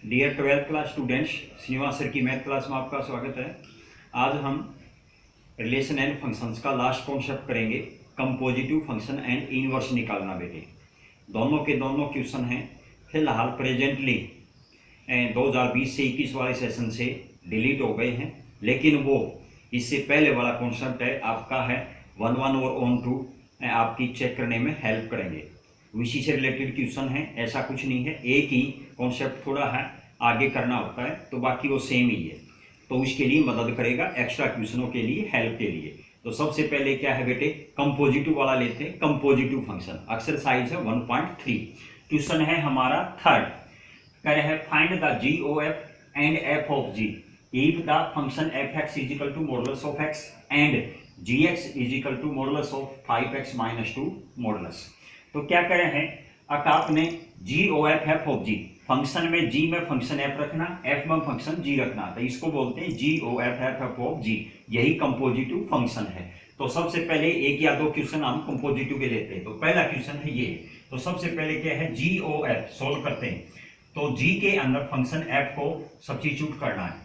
Dear 12th class students, Srinivas sir की math class में आपका स्वागत है। आज हम रिलेशन एंड फंक्शंस का लास्ट कॉन्सेप्ट करेंगे, कंपोजिटिव फंक्शन एंड इनवर्स निकालना। बेटे दोनों के दोनों क्वेश्चन हैं। फिलहाल प्रेजेंटली 2020 से 21 वाले सेशन से डिलीट हो गए हैं, लेकिन वो इससे पहले वाला कॉन्सेप्ट है आपका है 1 और ऑन टू आपकी चेक करने में हेल्प करेंगे। विषय से रिलेटेड क्वेश्चन है, ऐसा कुछ नहीं है, एक ही कॉन्सेप्ट थोड़ा है आगे करना होता है, तो बाकी वो सेम ही है। तो उसके लिए मदद करेगा एक्स्ट्रा क्वेश्चनों के लिए, हेल्प के लिए। तो सबसे पहले क्या है बेटे, कंपोजिटिव वाला लेते हैं। कंपोजिटिव फंक्शन एक्सरसाइज है 1.3, क्वेश्चन है हमारा थर्ड। कह रहे हैं find the G O F and F of G if the function F x is equal to modulus of X and G X is equal to modulus of 5x - 2 modulus. तो क्या कह रहे हैं, अगर आपने G O F F of G, function में G में function F रखना, एफ में फंक्शन जी रखना, तो इसको बोलते हैं G O F F of जी। यही कंपोजिटिव फंक्शन है। तो सबसे पहले एक या दो क्वेश्चन हम कंपोजिटिव के लेते हैं। तो पहला क्वेश्चन है ये। तो सबसे पहले क्या है, जी ओ एफ सोल्व करते हैं। तो जी के अंदर फंक्शन एफ को सब्स्टिट्यूट करना है।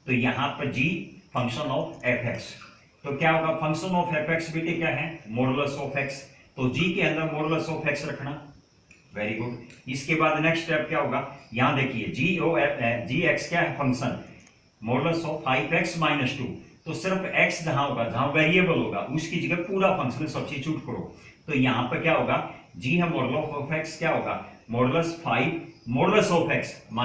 तो यहाँ पर जी फंक्शन ऑफ एफ एक्स, तो क्या होगा, फंक्शन ऑफ एफ एक्स बेटे क्या है, मॉडुलस ऑफ एक्स। तो जी के अंदर मॉडुलस ऑफ एक्स रखना, वेरी गुड। इसके बाद नेक्स्ट स्टेप क्या होगा, यहां देखिए जी ओ एफ जी एक्स क्या है, फंक्शन मॉडुलस ऑफ 5x - 2। तो सिर्फ x जहां होगा, जहां वेरिएबल होगा, उसकी जगह पूरा फंक्शन सब्स्टिट्यूट करो। तो यहां पर क्या होगा, जी है मॉडुलस ऑफ x, क्या होगा मॉडुलस 5 मॉडुलस ऑफ x -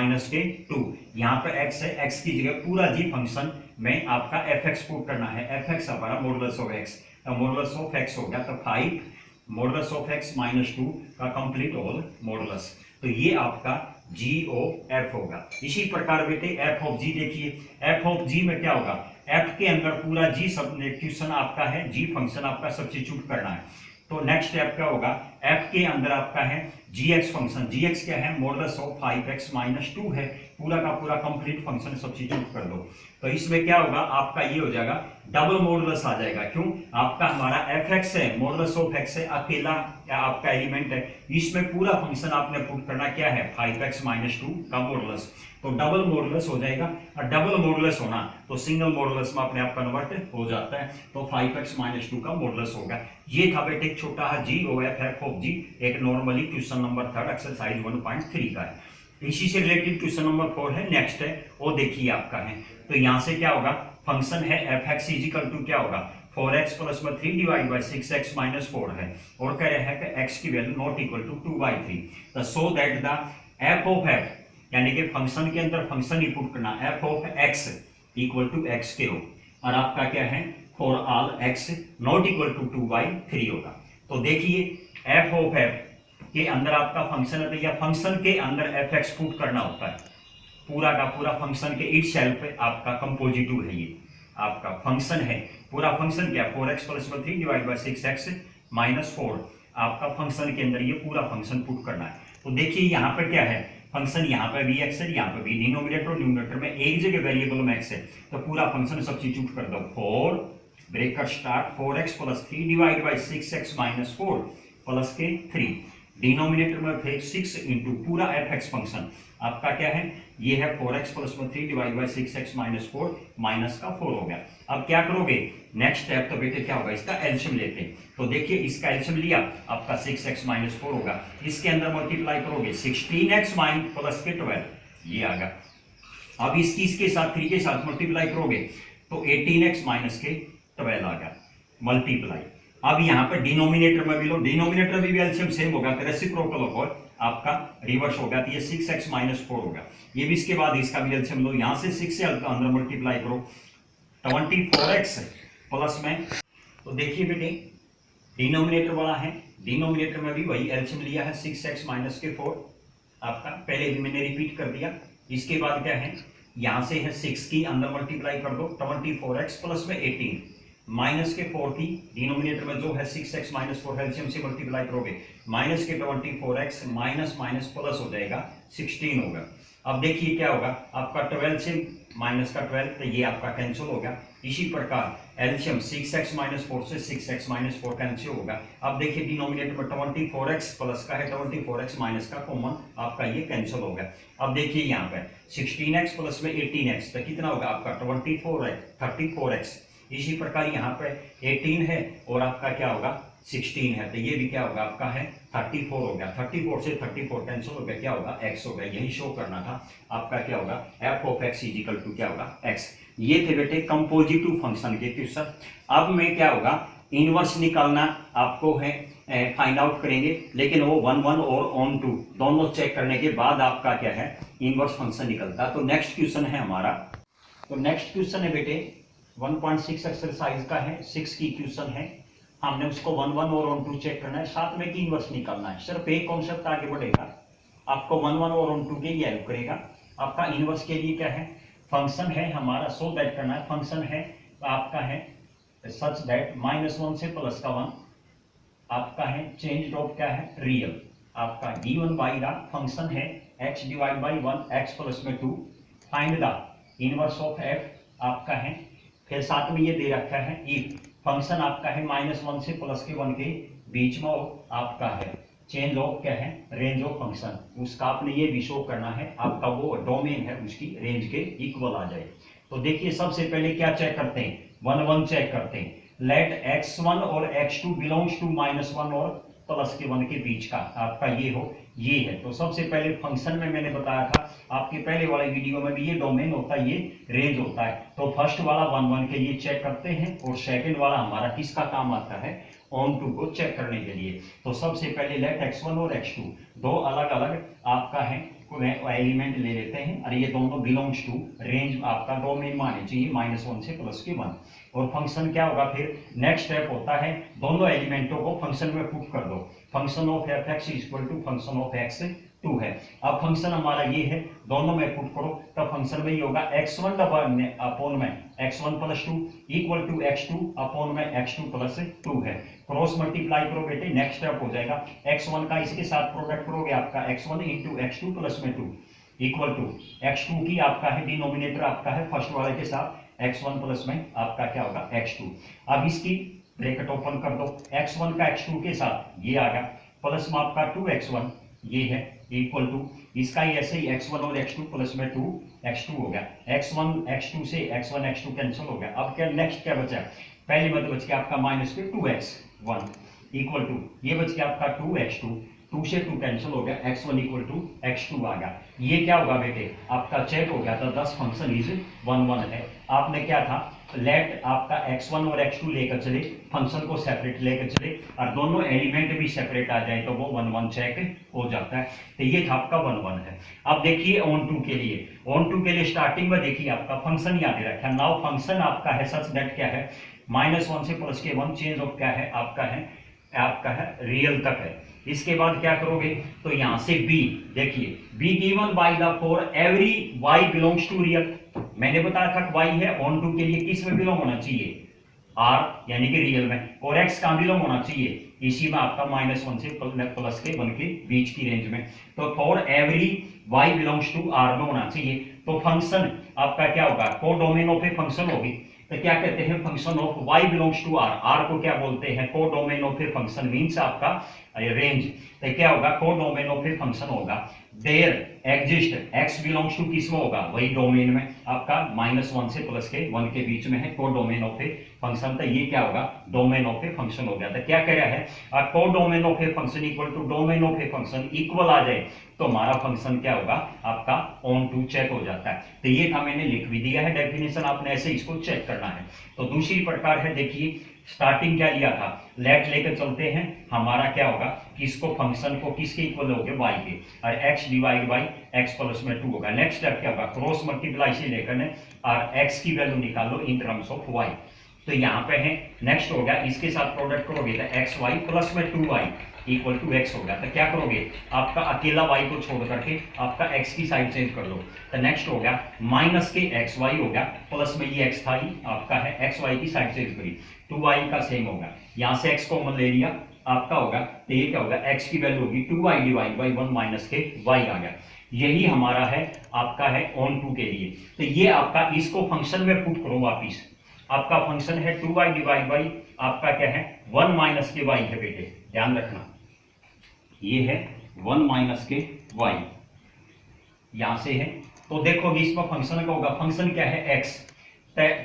2। यहां पर x है, x की जगह पूरा जी फंक्शन में आपका fx पुट करना है। fx हमारा मॉडुलस ऑफ x, तो मॉडुलस ऑफ x हो गया, तो 5 मॉडुलस ऑफ x - 2 का कंप्लीट होल मॉडुलस। तो ये आपका जी ओ एफ होगा। इसी प्रकार बेटे एफ ऑफ जी देखिए, एफ ऑफ जी में क्या होगा, एफ के अंदर पूरा जी क्वेश्चन आपका है, जी फंक्शन आपका सब्स्टिट्यूट करना है। तो नेक्स्ट स्टेप क्या होगा, एफ के अंदर आपका है जी एक्स फंक्शन, जी एक्स क्या है मॉडुलस ऑफ 5x - 2 है, पूरा का पूरा कंप्लीट फंक्शन सब्स्टिट्यूट कर दो। तो इसमें क्या होगा, आपका ये हो जाएगा डबल मॉडुलस आ जाएगा। क्यों, आपका हमारा एफ एक्स है, मॉडुलस ऑफ एक्स है, अकेला आपका एलिमेंट है, इसमें पूरा फंक्शन आपने पुट करना क्या है 5x - 2 का मॉडुलस। तो डबल मॉडुलस हो जाएगा, और डबल मॉडुलस होना तो सिंगल मॉडुलस में अपने आप कन्वर्ट हो जाता है। तो 5x - 2 का मॉडुलस होगा। ये था बेटे एक छोटा जी ओ एफ एफ ऑफ जी, एक normally question number third exercise 1.3 का है। इसी से रिलेटेड क्वेश्चन नंबर 4 है, नेक्स्ट है वो देखिए आपका है। तो यहां से क्या होगा, फंक्शन है f x is equal to क्या होगा 4x + 3 डिवाइड बाई 6x - 4 है, और कह रहे हैं कि x की वैल्यू नॉट इक्वल टू 2/3। तो so that the f of f, यानी कि फंक्शन के अंदर फंक्शन ही पुट करना, f of x equal to x के हो, और आपका क्या है for all x not equal to 2/3 होगा। तो देखिए एफ ऑफ एफ के अंदर आपका फंक्शन है, या फंक्शन के अंदर एफ एक्स पुट करना होता है, पूरा का पूरा फंक्शन के इटसेल्फ आपका कंपोजिटिव है। ये आपका फंक्शन है, पूरा फंक्शन क्या 4x + 3 डिवाइड बाई 6x - 4, आपका फंक्शन के अंदर ये पूरा फंक्शन पुट करना है। तो देखिए यहाँ पर क्या है, फंक्शन यहाँ पर भी x है, यहाँ पर भी, डिनोमिनेटर और न्यूमरेटर में एक जगह वेरिएबल में x है, तो पूरा फंक्शन सब्स्टिट्यूट कर दो। 4 breaker start 4x + 3 divide by 6x - 4 plus के 3, डिनोमिनेटर में फिर 6 इंटू पूरा एफ एक्स फंक्शन आपका क्या है, ये है 4x + 3 divide by 6x - 4 minus का 4 हो गया। अब क्या करोगे, नेक्स्ट स्टेप तो बेटे क्या होगा, इसका एलसीएम लेते हैं। तो देखिए इसका एलसीएम लिया, आपका 6x - 4 होगा, इसके अंदर मल्टीप्लाई करोगे 16x प्लस के 12, ये आ गया। अब इसके साथ 3 के साथ मल्टीप्लाई करोगे तो 18x - के 12 आ गया, मल्टीप्लाई। अब यहाँ पर डिनोमिनेटर में भी लो, डिनोमिनेटर में भी एलसीएम सेम होगा, तो रेसिप्रोकल होगा, आपका रिवर्स होगा, तो ये 6x - 4 होगा। ये भी इसके बाद इसका भी एलसीएम लो, यहाँ से 6 से अंदर मल्टीप्लाई करो 24x प्लस में। तो देखिए बेटे डिनोमिनेटर वाला है, डिनोमिनेटर में भी वही एलसीएम लिया है 6x - के 4, आपका पहले भी मैंने रिपीट कर दिया। इसके बाद क्या है, यहाँ से है 6 की अंदर मल्टीप्लाई कर दो 24x प्लस में 18 माइनस के 4 की, डिनोमिनेटर में जो है 6x - 4 एलसीएम से मल्टीप्लाई करोगे माइनस के 24x माइनस माइनस प्लस हो जाएगा 16 होगा। अब देखिए क्या होगा, आपका 12 से माइनस का 12, तो ये आपका कैंसिल हो गया। इसी प्रकार एलसीएम 6x माइनस 4 से 6x माइनस 4 कैंसिल होगा। अब देखिए डिनोमिनेटर में 24x प्लस का है, 24x माइनस का कॉमन आपका ये कैंसिल हो गया। अब देखिए यहाँ पे 16x प्लस में 18x, तो कितना होगा आपका 34x। इसी प्रकार यहाँ पे 18 है और आपका क्या होगा 16 है, तो ये भी क्या होगा आपका है 34 हो गया। 34 से 34 कैंसिल हो गया, क्या होगा x हो गया। यही शो करना था आपका क्या होगा f of x is equal to क्या होगा x। ये थे बेटे कंपोजिटिव फंक्शन के क्वेश्चन। अब में क्या होगा इनवर्स निकालना आपको है फाइंड आउट करेंगे, लेकिन वो 1 1 और ऑन 2 दोनों चेक करने के बाद आपका क्या है इनवर्स फंक्शन निकलता है। तो नेक्स्ट क्वेश्चन है हमारा, तो नेक्स्ट क्वेश्चन है बेटे 1.6 एक्सरसाइज का है, 6 की क्वेश्चन है। हमने उसको 1 1 और ऑन 2 चेक करना है, साथ में की इनवर्स निकालना है। सिर्फ एक कॉन्सेप्ट आगे बढ़ेगा, आपको 1 1 और ऑन 2 के लिए हेल्प करेगा। आपका इनवर्स के लिए क्या है फंक्शन है हमारा, सो दैट करना है। फंक्शन है आपका है सच दैट -1 से +1 आपका है चेंज ऑफ क्या है रियल। आपका गिवन बाय द फंक्शन है x divide by 1 x plus में 2, find the inverse of f आपका है। फिर साथ में ये दे रखा है इफ फंक्शन आपका है -1 से +1 के बीच में आपका है चेंज ऑफ क्या है रेंज ऑफ फंक्शन, उसका आपने ये भी शो करना है आपका वो डोमेन है उसकी रेंज के इक्वल आ जाए। तो देखिए सबसे पहले क्या चेक करते हैं 1 1 चेक करते हैं। लेट x1 और x2 बिलोंग्स टू -1 और +1 के बीच का आपका ये हो ये है। तो सबसे पहले फंक्शन में मैंने बताया था आपके पहले वाले वीडियो में भी ये डोमेन होता है, ये रेंज होता है। तो फर्स्ट वाला 1 1 के लिए चेक करते हैं और सेकंड वाला हमारा किसका काम आता है ऑन 2 को चेक करने के लिए। तो सबसे पहले लेट x1 और x2 दो अलग अलग आपका है एलिमेंट ले लेते हैं और ये दोनों बिलोंग्स टू रेंज आपका डोमेन माने चाहिए -1 से +1। और फंक्शन क्या होगा फिर नेक्स्ट स्टेप होता है दोनों एलिमेंटों को फंक्शन में पुट कर दो। Function of f(x) equal to function of x 2 है। अब फंक्शन हमारा ये है, दोनों में पुट करो तब फंक्शन में ये होगा x1 अपॉन में x1 + 2 equal to x2 upon में x2 + 2 है। क्रॉस मल्टीप्लाई करो बेटे, नेक्स्ट स्टेप हो जाएगा x1 का इसके साथ प्रोडक्ट करोगे आपका x1 इंटू x2 प्लस में 2 इक्वल टू x2 की आपका है डिनोमिनेटर आपका है फर्स्ट वाले के साथ x1 प्लस में आपका क्या होगा x2। अब इसकी ब्रैकेट ओपन कर दो, x1 का x2 के साथ ये आ गया प्लस में आपका 2x1 ये है इक्वल टू इसका ही ऐसे ही x1 और x2 प्लस में 2x2 हो गया। x1 x2 से x1 x2 कैंसिल हो गया। अब क्या नेक्स्ट क्या बचा, पहले मत बच गया आपका माइनस में 2x1 इक्वल टू ये बच गया आपका 2x2, 2 से 2 कैंसिल हो गया, x1 इक्वल टू x2 आ गया। ये क्या होगा बेटे आपका चेक हो गया था 10 फंक्शन इज 1 1 है। आपने क्या था लेट आपका x1 और x2 लेकर चले, फंक्शन को सेपरेट लेकर चले और दोनों एलिमेंट भी सेपरेट आ जाए तो वो 1 1 चेक हो जाता है। तो ये था आपका 1 1 है। अब देखिए ऑन 2 के लिए, ऑन 2 के लिए स्टार्टिंग में देखिए आपका फंक्शन याद रखा है। नाउ फंक्शन आपका है सच दैट क्या है -1 से +1 चेंज ऑफ क्या है आपका है रियल तक है। इसके बाद क्या करोगे तो यहां से b देखिए b given by the for every y belongs to real. मैंने बताया था y है ऑन 2 के लिए किस में बिलोंग होना चाहिए r यानी कि रियल में, और x कहां बिलोंग होना चाहिए इसी में आपका -1 से +1 के बीच की रेंज में। तो for every y belongs to r में होना चाहिए। तो फंक्शन आपका क्या होगा कोडोमेन ऑफ ए फंक्शन होगी। तो क्या कहते हैं function of y belongs to r, r को क्या बोलते हैं codomain of a function means आपका रेंज। तो क्या होगा कोडोमेन ऑफ ए फंक्शन होगा there exist x belongs to किस में होगा वही डोमेन में आपका -1 से +1 के बीच में है कोडोमेन ऑफ ए फंक्शन। तो ये क्या होगा डोमेन ऑफ ए फंक्शन हो गया। तो क्या कह रहा है codomain of a function equal to domain of a function equal आ जाए तो हमारा फंक्शन क्या होगा आपका ऑन 2 चेक हो जाता है। तो ये था मैंने लिख भी दिया है डेफिनेशन, आपने ऐसे इसको चेक करना है। तो दूसरी प्रकार है देखिए स्टार्टिंग क्या लिया था लेट लेकर चलते हैं, हमारा क्या होगा किसको फंक्शन को किसके इक्वल हो गए y के और x divide by x plus में 2 होगा। नेक्स्ट स्टेप क्या होगा क्रॉस मल्टीप्लाई से लेकर और x की वैल्यू निकालो इन टर्म्स ऑफ y। तो यहाँ पे है नेक्स्ट हो गया इसके साथ प्रोडक्ट करोगे तो xy प्लस में 2y इक्वल टू x हो गया। तो क्या करोगे आपका अकेला y को छोड़ करके आपका x की साइड चेंज कर लो। तो नेक्स्ट हो गया माइनस के xy हो गया प्लस में ये x था ही आपका है xy की साइड चेंज करी 2y का सेम होगा, यहाँ से x कॉमन ले लिया आपका होगा। तो ये क्या होगा x की वैल्यू होगी 2y डिवाइड बाई 1 माइनस के y आ गया। यही हमारा है आपका है ऑन टू के लिए। तो ये आपका इसको फंक्शन में पुट करो वापिस, आपका फंक्शन है 2y डिवाइड बाई आपका क्या है 1 माइनस के y है बेटे, ध्यान रखना ये है 1 माइनस के y यहां से है। तो देखोगे इसमें फंक्शन का होगा, फंक्शन क्या है x,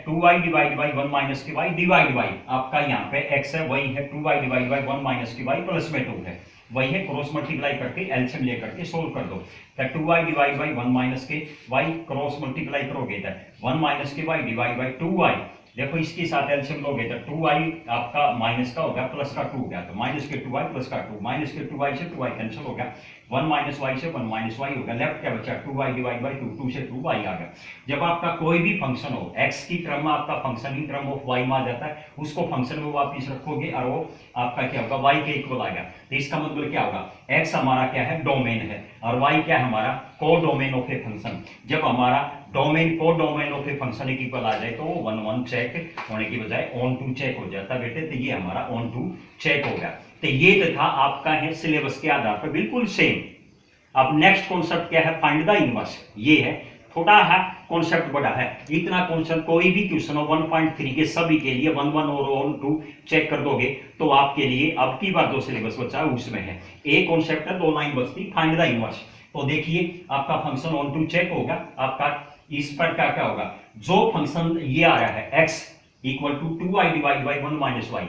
2y divide by 1 minus के y डिवाइड बाई आपका यहाँ पे x है वही है 2y डिवाइड बाई 1 माइनस के y प्लस में 2 है वही है, क्रॉस मल्टीप्लाई करके एलसीएम लेकर के सोल्व कर दो। तो 2y डिवाइड बाई 1 माइनस के y क्रॉस मल्टीप्लाई करोगे तो 1 माइनस के y डिवाइड बाई 2y, देखो इसके साथ एलसीएम लोगे तो 2y आपका माइनस का हो गया प्लस का 2 हो गया, तो माइनस के 2y प्लस का 2, माइनस के 2y से 2y कैंसिल हो गया, 1 माइनस y से 1 माइनस y हो गया, लेफ्ट क्या बचा 2y डिवाइड बाई 2, 2 से 2y आ गया। जब आपका कोई भी फंक्शन हो x की टर्म में आपका function in term of y में आ जाता है, उसको फंक्शन में वापिस रखोगे और वो आपका क्या होगा y के इक्वल आ गया। तो इसका मतलब क्या होगा x हमारा क्या है डोमेन है और y क्या है हमारा को डोमेन ऑफ ए फंक्शन। जब हमारा डोमेन को domain of a function equal आ जाए तो वो 1 1 चेक होने की बजाय ऑन टू चेक हो जाता है बेटे। तो ये हमारा ऑन टू चेक हो गया। तो ये तो था आपका है सिलेबस के आधार पर बिल्कुल सेम। अब नेक्स्ट कॉन्सेप्ट क्या है फाइंड द इनवर्स, ये है छोटा है कॉन्सेप्ट बड़ा है। इतना कॉन्सेप्ट कोई भी क्वेश्चन हो 1.3 के सभी के लिए 1 1 और ऑन टू चेक कर दोगे तो आपके लिए अब की बार जो सिलेबस बचा है उसमें है एक कॉन्सेप्ट है 2 लाइन बचती फाइंड द इनवर्स। तो देखिए आपका फंक्शन ऑन टू चेक होगा, आपका इस पर क्या क्या होगा, जो फंक्शन ये आ रहा है x equal to 2y divide by 1 minus y,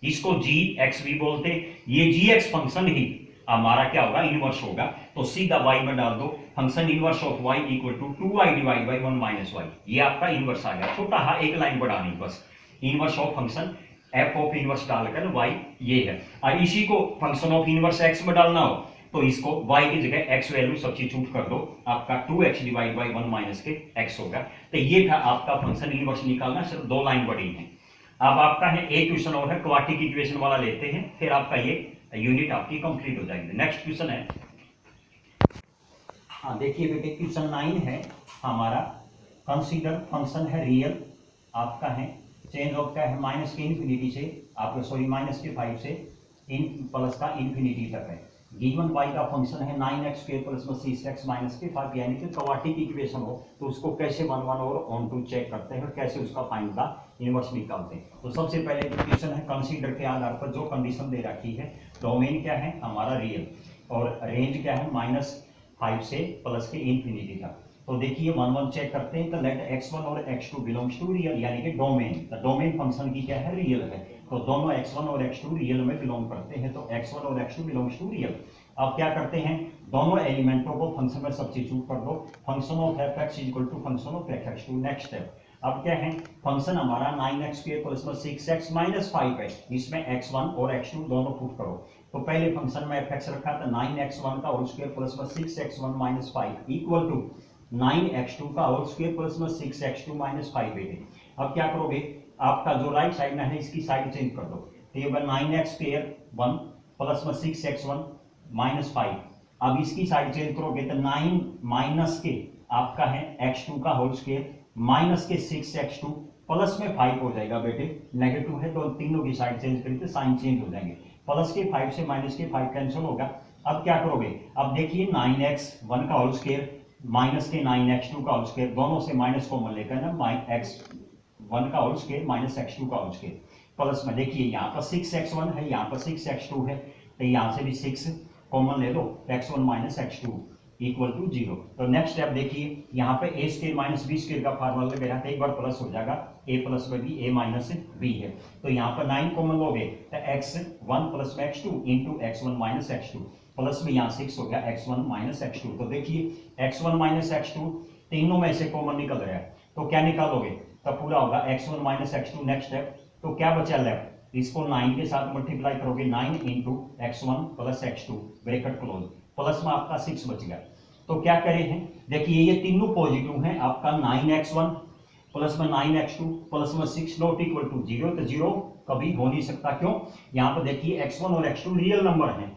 इसको जी एक्स भी बोलते, ये जी एक्स फंक्शन ही हमारा क्या होगा इनवर्स होगा। तो सीधा y में डाल दो function inverse of y equal to 2y divide by 1 minus y, ये आपका इनवर्स आ गया। छोटा है एक लाइन बढ़ानी बस, inverse of function f of inverse डालकर y ये है। और इसी को फंक्शन ऑफ इनवर्स x में डालना हो तो इसको y की जगह x वैल्यू सब्स्टिट्यूट कर दो, आपका 2x डिवाइड बाई 1 माइनस के x होगा। तो ये था आपका फंक्शन इनवर्स निकालना, सिर्फ 2 लाइन बड़ी है। अब आपका है एक क्वेश्चन और है क्वाड्रेटिक इक्वेशन वाला लेते हैं, फिर आपका ये यूनिट आपकी कंप्लीट हो जाएगी। नेक्स्ट क्वेश्चन है, हाँ देखिए बेटे क्वेश्चन 9 है हमारा, कंसीडर फंक्शन है रियल, आपका है चेंज ऑफ क्या है माइनस के इन्फिनिटी से आपका सॉरी माइनस के 5 से इन प्लस का इन्फिनिटी तक है। गिवन y का फंक्शन है 9x square plus 6x minus के 5, यानी कि क्वाड्रेटिक इक्वेशन हो तो उसको कैसे 1 1 और ऑन टू चेक करते हैं और कैसे उसका फाइंड द इनवर्स निकालते हैं। तो सबसे पहले क्वेश्चन है कंसीडर के आधार पर जो कंडीशन दे रखी है, डोमेन क्या है हमारा रियल और रेंज क्या है -5 से प्लस के इन्फिनिटी तक। तो देखिए 1 1 चेक करते हैं, तो लेट x1 और x2 बिलोंग्स टू रियल, यानी कि डोमेन, तो डोमेन फंक्शन की क्या है रियल है, तो दोनों x1 और x2 रियल में बिलोंग करते हैं, तो x1 और x2 बिलोंग्स टू रियल। अब क्या करते हैं दोनों एलिमेंटों को फंक्शन में सब्स्टिट्यूट कर दो, function of fx equal to function of fx2। Next step, अब क्या है फंक्शन हमारा 9x square plus 6x minus 5 है, इसमें x1 और x2 दोनों पुट करो। तो पहले फंक्शन में fx रखा था 9x1 का whole square plus 6x1 minus 5 equal to 9x2 का whole square plus 6x2 minus 5 बेटे। अब क्या करोगे, आपका जो राइट साइड में है इसकी साइड चेंज कर दो, तो ये 9x square 1 plus 6x1 minus 5, अब इसकी साइड चेंज करोगे तो 9 माइनस के आपका है x2 का होल स्क्वायर माइनस के 6x2 प्लस में 5 हो जाएगा बेटे, नेगेटिव है तो तीनों की साइड चेंज करके साइन चेंज हो जाएंगे, प्लस के 5 से माइनस के 5 कैंसिल होगा। अब क्या करोगे, अब देखिए 9x1 का होल स्क्वायर माइनस के 9x2 का होल स्क्वायर, दोनों से माइनस कॉमन लेकर ना x1 का होल स्क्वायर माइनस x2 का होल स्क्वायर प्लस में, देखिए यहाँ पर 6x1 है यहाँ पर 6x2 है, तो यहाँ से भी 6 कॉमन ले लो, x1 minus x2 equal to 0। तो नेक्स्ट स्टेप देखिए यहाँ पे a square minus b square का फार्मूला लगे रहता है, एक बार प्लस हो जाएगा a प्लस में b, a माइनस b है, तो यहाँ पर 9 कॉमन लोगे तो x1 प्लस में x2 into x1 minus x2 plus में यहाँ 6 हो गया x1 माइनस x2। तो देखिए x1 माइनस x2 तीनों में से कॉमन निकल रहा है, तो क्या निकालोगे, तो पूरा होगा x1 minus x2। Next step, तो क्या बचा लेफ्ट, इसको 9 के साथ मल्टीप्लाई करोगे 9 into x1 plus x2 bracket close, plus में आपका 6 बच गया। तो क्या करे हैं, देखिए ये तीनों पॉजिटिव हैं, आपका 9x1 प्लस में 9x2 प्लस में 6 नॉट इक्वल टू 0, तो 0 कभी हो नहीं सकता, क्यों, यहाँ पर देखिए x1 और x2 रियल नंबर हैं,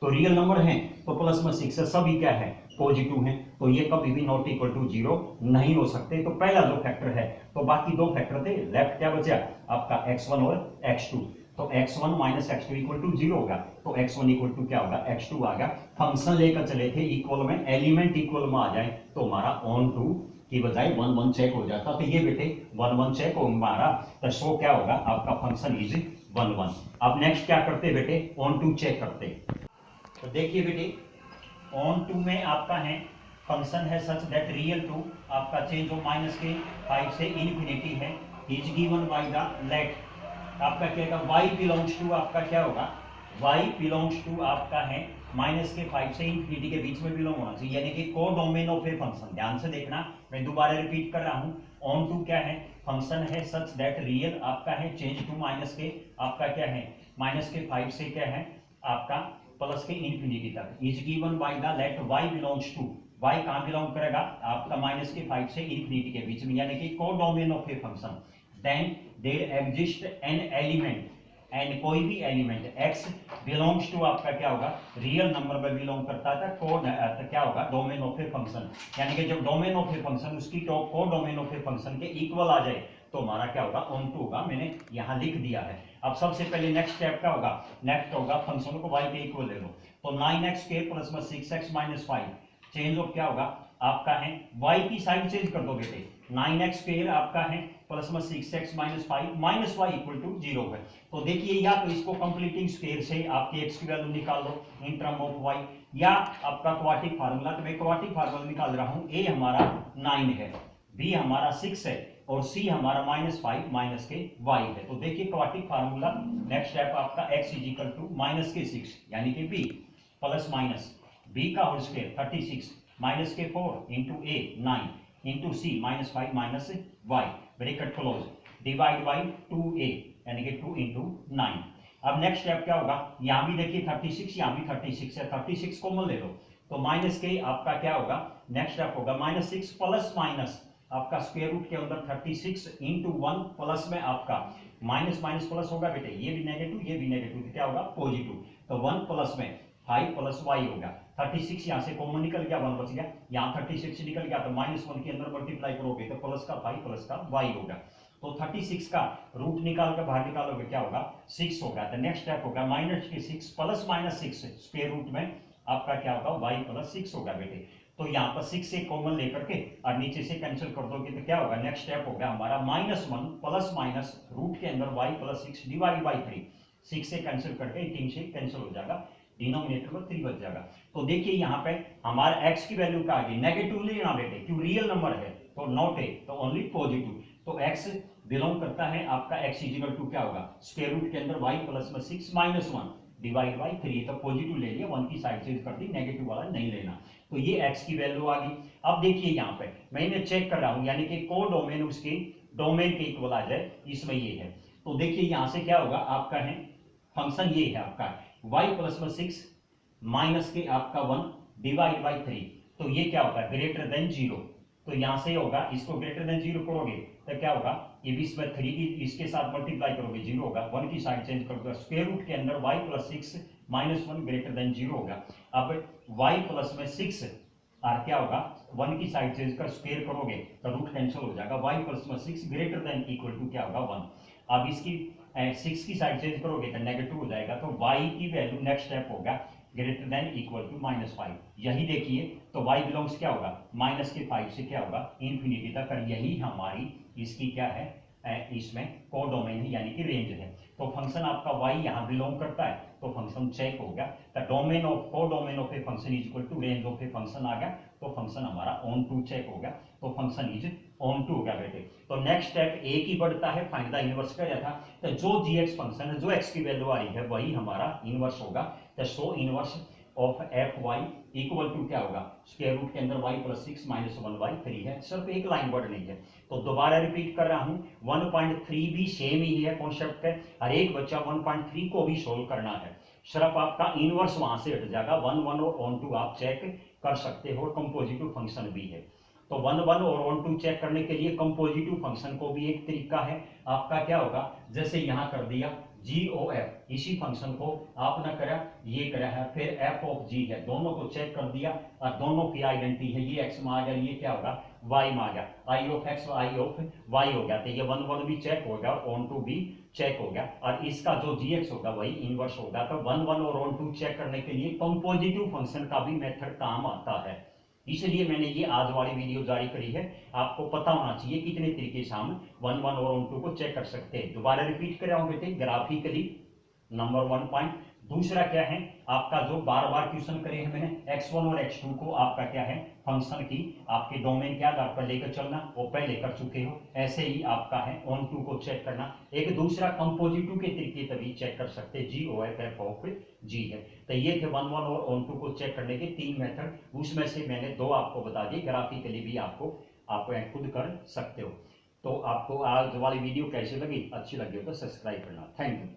तो रियल नंबर हैं तो प्लस में 6 है, सभी क्या है पॉजिटिव हैं, तो ये कभी भी नॉट इक्वल टू 0 नहीं हो सकते। तो पहला जो फैक्टर है, तो बाकी दो फैक्टर थे, लेफ्ट क्या बचा आपका x1 और x2। तो x1 minus x2 equal to 0 होगा। तो x1 इक्वल टू क्या होगा, x2 आ गया। फंक्शन लेकर चले थे इक्वल में, एलिमेंट इक्वल में आ जाए तो हमारा ऑन टू की बजाय 1 1 चेक हो जाता। तो ये बेटे 1 1 चेक हो हमारा, तो शो क्या होगा आपका फंक्शन इज 1 1। अब नेक्स्ट क्या करते बेटे, ऑन टू चेक करते। तो देखिए बेटे ऑन टू में आपका है फंक्शन है सच दैट रियल टू आपका चेंज ऑफ माइनस के 5 से इन्फिनिटी है is given by the let आपका क्या होगा, y बिलोंग्स टू आपका क्या होगा, y बिलोंग्स टू आपका है माइनस के 5 से इन्फिनिटी के बीच में बिलोंग होना चाहिए, यानी कि को डोमेन ऑफ ए फंक्शन। ध्यान से देखना, मैं दोबारा रिपीट कर रहा हूं, ऑन टू क्या है, फंक्शन है सच दैट रियल आपका है चेंज टू माइनस के आपका क्या है, माइनस के 5 से क्या है आपका प्लस के इन्फिनिटी तक is given by the let y belongs to, y कहां बिलोंग करेगा आपका माइनस के 5 से इन्फिनिटी के बीच में, यानी कि को domain of a function. Then there exist an element, and कोई भी एलिमेंट x बिलोंग्स टू आपका क्या होगा, रियल नंबर में बिलोंग करता था को क्या होगा, डोमेन ऑफ ए फंक्शन, यानी कि जब डोमेन ऑफ ए फंक्शन उसकी को डोमेन ऑफ ए फंक्शन के इक्वल आ जाए तो हमारा क्या होगा, ऑन टू होगा। मैंने यहां लिख दिया है। अब सबसे पहले नेक्स्ट स्टेप क्या होगा, नेक्स्ट होगा फंक्शन को y के इक्वल ले लो, तो 9x स्क्वायर प्लस में 6x माइनस 5 चेंज ऑफ क्या होगा आपका है, y की साइड चेंज कर दो बेटे, 9x स्क्वायर आपका है प्लस में 6x minus 5 minus y equal to 0 है। तो देखिए या तो इसको कंप्लीटिंग स्क्वायर से आपके x की वैल्यू निकाल लो इन टर्म ऑफ y, या आपका क्वाड्रेटिक फार्मूला, तो मैं क्वाड्रेटिक फार्मूला निकाल रहा हूं, a हमारा 9 है, b हमारा 6 है और c हमारा माइनस 5 माइनस के y है। तो देखिए क्वाड्रेटिक फार्मूला नेक्स्ट स्टेप आपका x is equal to minus के 6 यानी कि b प्लस माइनस b का होल स्क्वायर 36 माइनस के 4 into a 9 into c minus 5 minus y bracket close divide by 2a यानी कि 2 इंटू 9। अब नेक्स्ट स्टेप क्या होगा, यहां भी देखिए 36 यहां भी 36 है, 36 कॉमन ले लो तो माइनस के आपका क्या होगा, नेक्स्ट स्टेप होगा माइनस 6 प्लस माइनस आपका स्क्वायर रूट के अंदर 36 इंटू 1 प्लस में आपका माइनस माइनस प्लस होगा बेटे, ये भी नेगेटिव ये भी नेगेटिव, तो क्या होगा पॉजिटिव, तो 1 प्लस में 5 प्लस y होगा। 36 यहां से कॉमन निकल गया 1 बच गया, यहां 36 निकल गया तो माइनस 1 के अंदर मल्टीप्लाई करोगे तो प्लस का 5 प्लस का y होगा। तो 36 का रूट निकाल कर बाहर निकालोगे क्या होगा 6 होगा। तो नेक्स्ट स्टेप होगा माइनस के 6 प्लस माइनस 6 स्क्वायर रूट में आपका क्या होगा y प्लस 6 होगा बेटे। तो यहाँ पर 6 से कॉमन लेकर के और नीचे से कैंसिल कर दोगे तो क्या होगा, नेक्स्ट स्टेप होगा हमारा माइनस 1 प्लस माइनस रूट के अंदर y प्लस 6 डिवाइड बाई 3, 6 से कैंसिल करके 3 से कैंसिल हो जाएगा, डिनोमिनेटर में 3 बच जाएगा। तो देखिए यहाँ पे हमारा x की वैल्यू क्या आ गई, नेगेटिव लेना बेटे क्यों रियल नंबर है तो नॉट ए तो ओनली पॉजिटिव। तो x बिलोंग करता है आपका x इक्वल टू क्या होगा स्क्वायर रूट के अंदर y प्लस में 6 माइनस 1 डिवाइड बाई 3, तो पॉजिटिव ले लिया, 1 की साइड चेंज कर दी, नेगेटिव वाला नहीं लेना। तो ये x की वैल्यू आ गई। अब देखिए यहाँ पे मैं इन्हें चेक कर रहा हूं, यानी कि को डोमेन उसके डोमेन के इक्वल आ जाए, इसमें ये है। तो देखिए यहां से क्या होगा आपका है फंक्शन ये है आपका y प्लस में 6 माइनस के आपका 1 डिवाइड बाई 3, तो ये क्या होगा ग्रेटर देन 0, तो यहां से होगा इसको ग्रेटर देन 0 करोगे तो क्या होगा, ये भी इसमें 3 की इसके साथ मल्टीप्लाई करोगे 0 होगा, 1 की साइड चेंज करोगे स्क्वायर रूट के अंदर y plus 6 minus 1 greater than 0 होगा। अब y प्लस में 6 और क्या होगा 1 की साइड चेंज कर स्क्वायर करोगे तो रूट कैंसिल हो जाएगा, y प्लस में 6 ग्रेटर देन इक्वल टू क्या होगा 1। अब इसकी 6 की साइड चेंज करोगे तो नेगेटिव हो जाएगा, तो y की वैल्यू नेक्स्ट स्टेप होगा greater than equal to minus 5। यही देखिए तो y बिलोंग्स क्या होगा माइनस के 5 से क्या होगा इन्फिनिटी तक, और यही हमारी इसकी क्या है इसमें को डोमेन है यानी कि रेंज है। तो फंक्शन आपका y यहाँ बिलोंग करता है तो फंक्शन चेक हो गया, द डोमेन ऑफ को domain of a function is equal to range of a function आ गया, तो फंक्शन हमारा ऑन टू चेक हो गया, तो फंक्शन इज ऑन टू हो गया बेटे। तो नेक्स्ट स्टेप एक ही बढ़ता है, फाइंड द इनवर्स का था, तो जो gx फंक्शन है जो x की वैल्यू आ रही है वही हमारा इनवर्स होगा। तो so inverse of f y equal to क्या होगा स्क्वायर रूट के अंदर y प्लस 6 माइनस 1 बाई 3 है, सिर्फ एक लाइन वर्ड नहीं है। तो दोबारा रिपीट कर रहा हूं 1.3 भी सेम ही है कॉन्सेप्ट है, हर एक बच्चा 1.3 को भी सोल्व करना है, सिर्फ आपका इनवर्स वहां से हट जाएगा, 1 1 और ऑन टू आप चेक कर सकते हो, कंपोजिटिव फंक्शन भी है। तो 1 1 और ऑन टू चेक करने के लिए कंपोजिटिव फंक्शन को भी एक तरीका है आपका क्या होगा, जैसे यहां कर दिया जी ओ एफ, इसी फंक्शन को आपने करा, ये करा है, फिर एफ ऑफ जी है, दोनों को चेक कर दिया और दोनों की आइडेंटिटी है, ये एक्स में आ गया, ये क्या होगा वाई में आ गया, I of X I of Y हो गया, तो ये 1 1 भी चेक होगा, ऑन टू भी चेक हो गया, और इसका जो जी एक्स होगा वही इनवर्स होगा। तो 1 1 और ऑन टू चेक करने के लिए कंपोजिटिव फंक्शन का भी मेथड काम आता है, इसलिए मैंने ये आज वाली वीडियो जारी करी है। आपको पता होना चाहिए कितने तरीके से हम 1 1 और ऑन टू को चेक कर सकते हैं। दोबारा रिपीट कर रहा हूं बेटे, ग्राफिकली नंबर 1 पॉइंट। दूसरा क्या है आपका, जो बार बार क्वेश्चन करे हैं मैंने, x1 और x2 को आपका क्या है फंक्शन की आपके डोमेन के आधार पर लेकर चलना, वो पहले कर चुके हो। ऐसे ही आपका है ऑन टू को चेक करना। एक दूसरा कंपोजिटिव के तरीके तभी चेक कर सकते हैं, जी ओ एफ ऑफ जी है। तो ये थे 1 1 और ऑन टू को चेक करने के 3 मेथड, उसमें से मैंने 2 आपको बता दिए, ग्राफिकली भी आपको खुद कर सकते हो। तो आपको आज वाली वीडियो कैसी लगी, अच्छी लगी हो तो सब्सक्राइब करना। Thank you.